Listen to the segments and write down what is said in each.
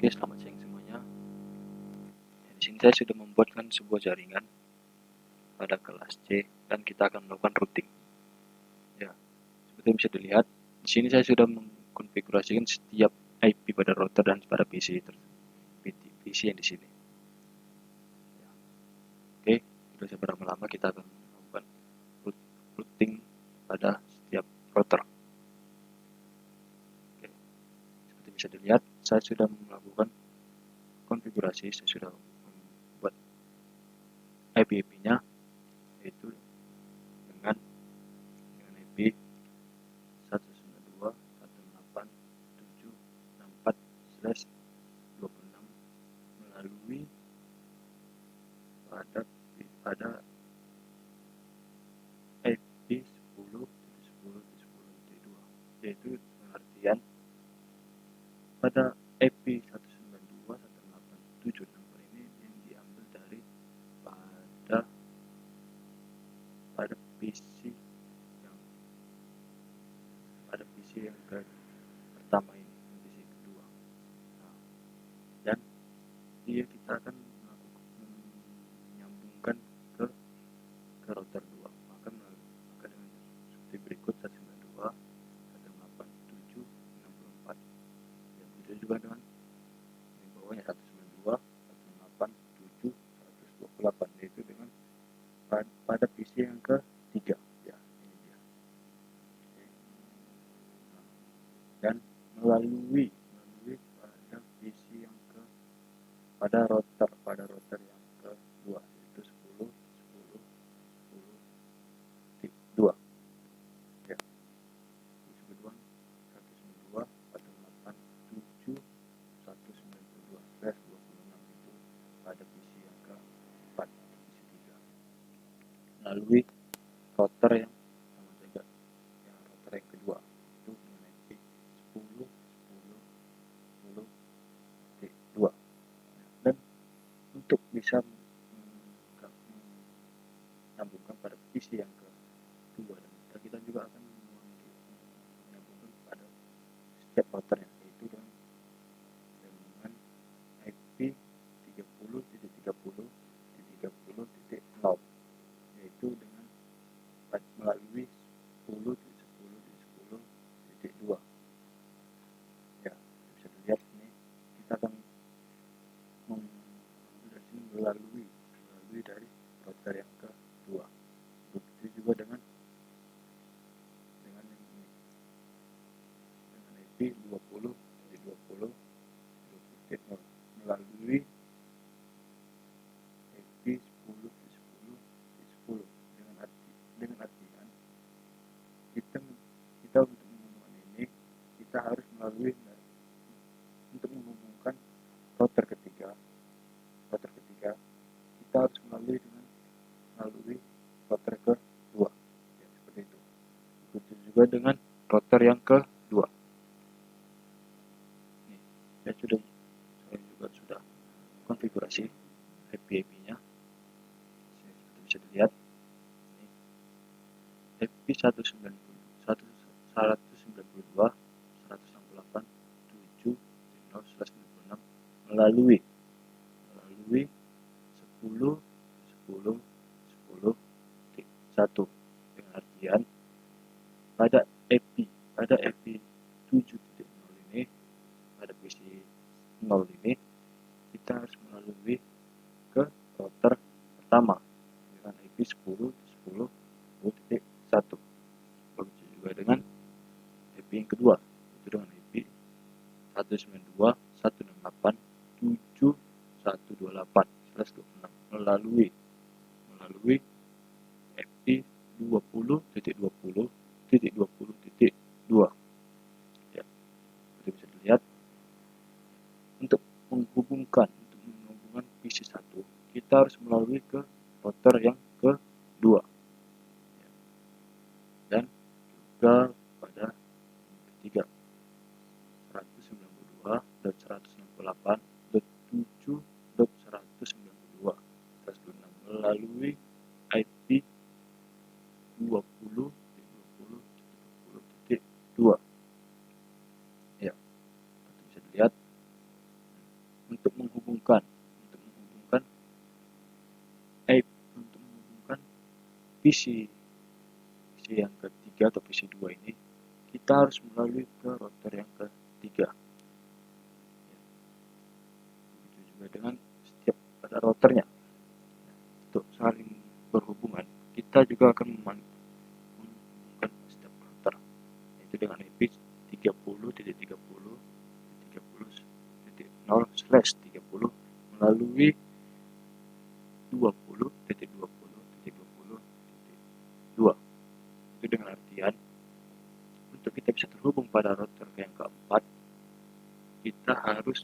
Oke, selamat siang semuanya. Di sini saya sudah membuatkan sebuah jaringan pada kelas C dan kita akan melakukan routing. Ya, seperti yang bisa dilihat, di sini saya sudah mengkonfigurasikan setiap IP pada router dan pada PC yang di sini. Ya. Oke, tidak usah berlama-lama, kita akan melakukan routing pada setiap router. Oke, seperti bisa dilihat, saya sudah melakukan konfigurasi, saya sudah membuat IP-nya, yaitu dengan IP 192.168.7.64/26 melalui pada IP 10.10.10.2, yaitu pengertian pada IP 192.168.7.64 ini yang diambil dari pada PC yang pertama ini, PC kedua. Nah, dan kita akan menyambungkan ke router 2, maka dengan seperti berikut 192.168.7.64. Ya, begitu juga dengan di bawahnya 192.168.7.128, yaitu dengan pada PC yang ketiga. Ya, ini dia. Oke. Nah, dan melalui pada PC yang pada router yang kedua, yaitu 10.10.10.2. Ya, kedua 192.168.7.192/26 itu pada PC yang keempat, PC 3. Melalui router yang sama saja, router yang kedua itu dengan IP 10.10.10.2. Dan untuk bisa menyambungkan pada PC yang kedua, dan kita juga akan menyambungkan pada setiap routernya, yaitu dengan IP 30.30.30.0, yaitu dengan melalui 10.10.10.2. Ya, bisa dilihat ini kita akan melalui dari router yang kedua. Begitu juga dengan yang ini, dengan IP 20.20.20.0 melalui IP 10.10.10, dengan artian kita untuk menghubungkan ini, kita harus melalui untuk menghubungkan router ketiga, kita harus melalui router kedua. Ya, seperti itu. Begitu juga dengan router yang kedua. Ini, saya juga sudah konfigurasi IP-nya. Seperti bisa dilihat, ini IP 192.168.7.0/96 melalui 10.10.10.1, dengan artian pada IP 7.0 ini, pada PC 0 ini, kita harus melalui ke router pertama dengan IP 10.10.10.1. Begitu juga dengan IP yang kedua, itu dengan IP 192.168.7.128/26 melalui IP 20.20.20.2. Ya, seperti bisa dilihat, untuk menghubungkan PC 1, kita harus melalui ke router yang kedua. Ya. Dan juga pada ketiga, 198.7.192 melalui IP 20.20.20.2. Ya, bisa dilihat PC yang ketiga atau PC 2 ini, kita harus melalui ke router yang ketiga. Begitu juga dengan setiap pada routernya. Untuk saling berhubungan, kita juga akan menghubungkan setiap router, yaitu dengan IP 30.30.30.0/30 melalui 20.20.20.2. Itu dengan artian untuk kita bisa terhubung pada router yang keempat, kita harus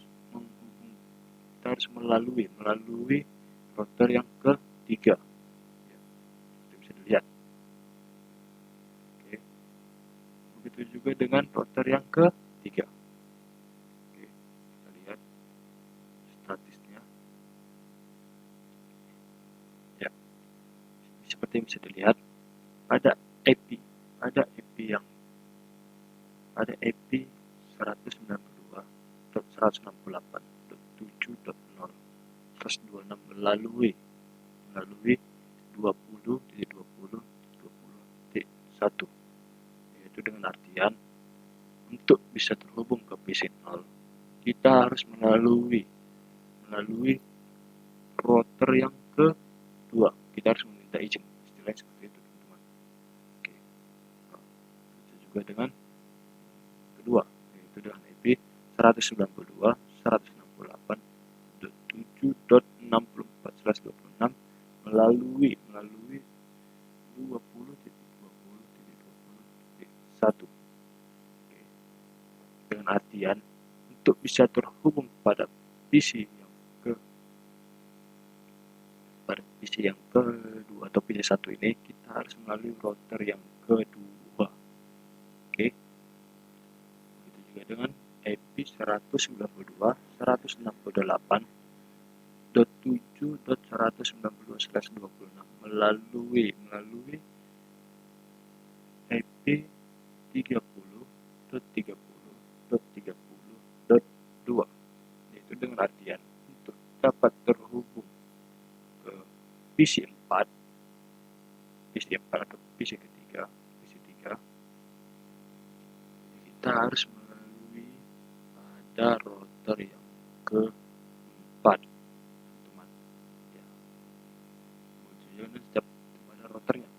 melalui router yang ketiga. Itu bisa dilihat. Oke. Begitu juga dengan router yang ketiga. Oke, kita lihat statusnya. Ya, seperti yang bisa dilihat, ada IP 192.168.7.0/26 melalui 20.20.20.1, yaitu dengan artian untuk bisa terhubung ke PC 0, kita harus melalui router yang kedua. Kita harus meminta izin, istilahnya seperti itu, teman-teman. Oke. Nah, itu juga dengan kedua, yaitu dengan IP 192.168.7.64/26 melalui 20.20.20.1. Dengan artian untuk bisa terhubung pada PC yang kedua atau PC 1 ini, kita harus melalui router yang kedua. Oke. Begitu juga dengan IP 192.168.7.192/26 melalui IP 30.30.30.2, yaitu dengan artian untuk dapat terhubung ke PC 4 atau PC ketiga, kita harus melalui pada router yang keempat, teman. Ya, kemudian setiap pada routernya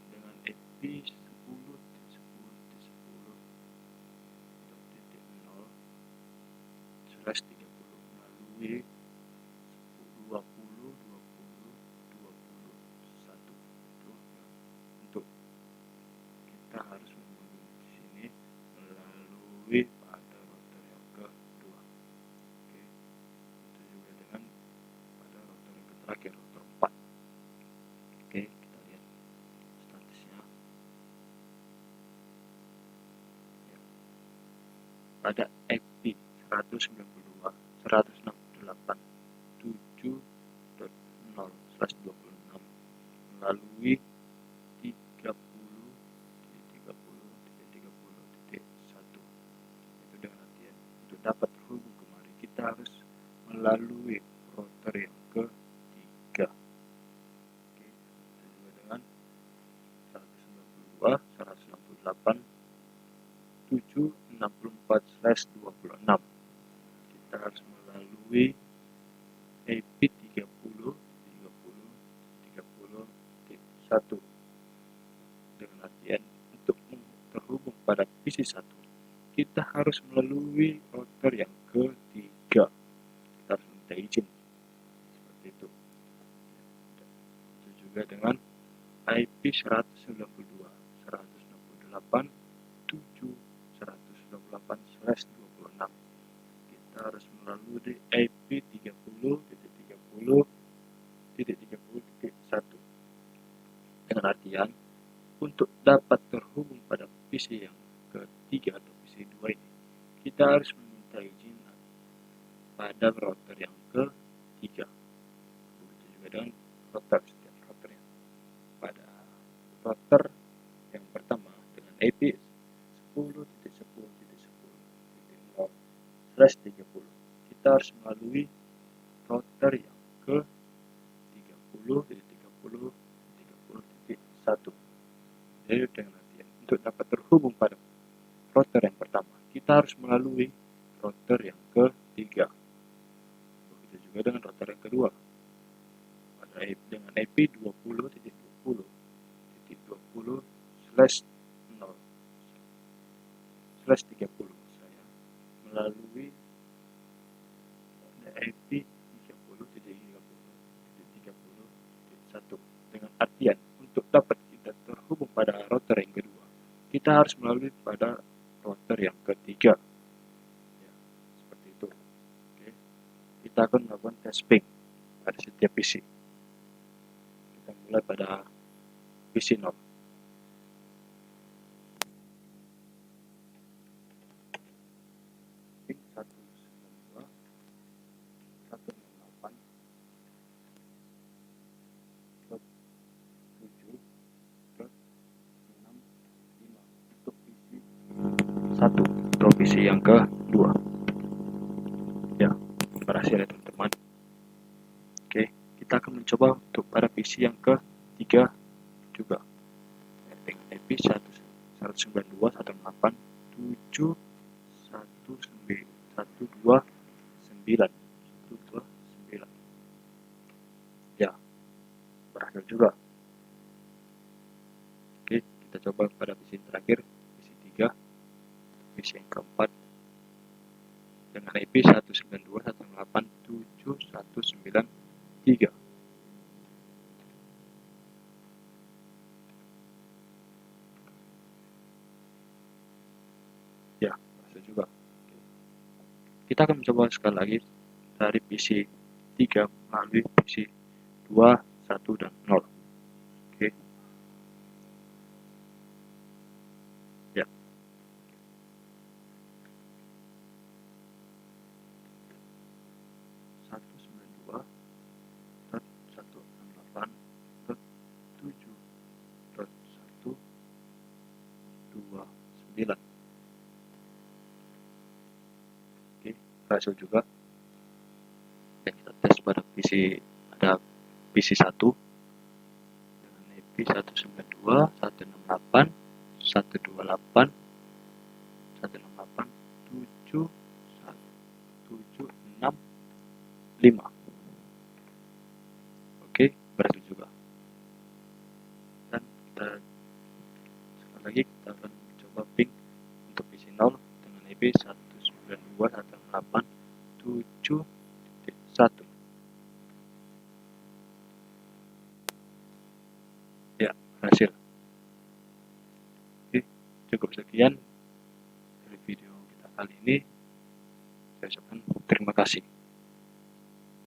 dengan IP 10.10.10.0/30 melalui 20.20.20.1. Untuk kita harus menghubungi di sini melalui pada router yang kedua. Oke, itu juga dengan pada router yang terakhir, router 4. Oke, kita lihat statusnya. Ya. Pada IP 168.7.0/26 melalui 30.30.30.1. Itu dengan artian untuk dapat terhubung kemari, kita harus melalui router yang ketiga. Oke, itu juga dengan 192.168.7.64/26. Kita harus melalui IP 30.30.30.1 dengan artian untuk terhubung pada PC 1, kita harus melalui router yang ketiga. Kita harus minta izin seperti itu. Itu juga dengan IP 192.168.7.198/26. Kita harus melalui IP 30.30.30.1 dengan artian untuk dapat terhubung pada PC yang ketiga atau PC 2 ini, kita harus meminta izin pada router yang ketiga. Begitu juga dengan setiap routernya. Pada router yang pertama dengan IP 10.10.10.0/30, kita harus melalui router yang ke 30.30.30.1 1. Jadi dengan artian untuk dapat terhubung pada router yang pertama, kita harus melalui router yang ketiga. Begitu juga dengan router yang kedua. Dengan IP 20.20.20/0/30 saya melalui IP 30.30.30.1 dengan artian untuk dapat kita terhubung pada router yang kedua, kita harus melalui pada router yang ketiga. Ya, seperti itu. Oke. Kita akan melakukan tes ping pada setiap PC. Kita mulai pada PC 0. Ping 192.168.7.65 untuk PC 1 atau PC yang kedua. Ya, berhasil ya teman-teman. Oke, kita akan mencoba untuk pada PC yang ketiga juga. Dengan IP 192.168.7.129. Ya, berhasil juga. Oke, kita coba pada PC terakhir, PC 3, PC yang keempat dengan IP 192.168.7.193. Ya, berhasil juga. Oke. Kita akan mencoba sekali lagi dari PC 3 melalui PC 2, 1, dan 0. Oke. Ya. 192.168.7.129. Oke, berhasil juga. Dan kita tes pada PC, ada PC 1 dengan IP 192.168.168.7.765. Oke, berhasil juga. Dan kita sekali lagi kita akan mencoba ping untuk PC 0 dengan IP 192.168.7.1. Ya, berhasil. Oke, cukup sekian dari video kita kali ini. Saya ucapkan terima kasih.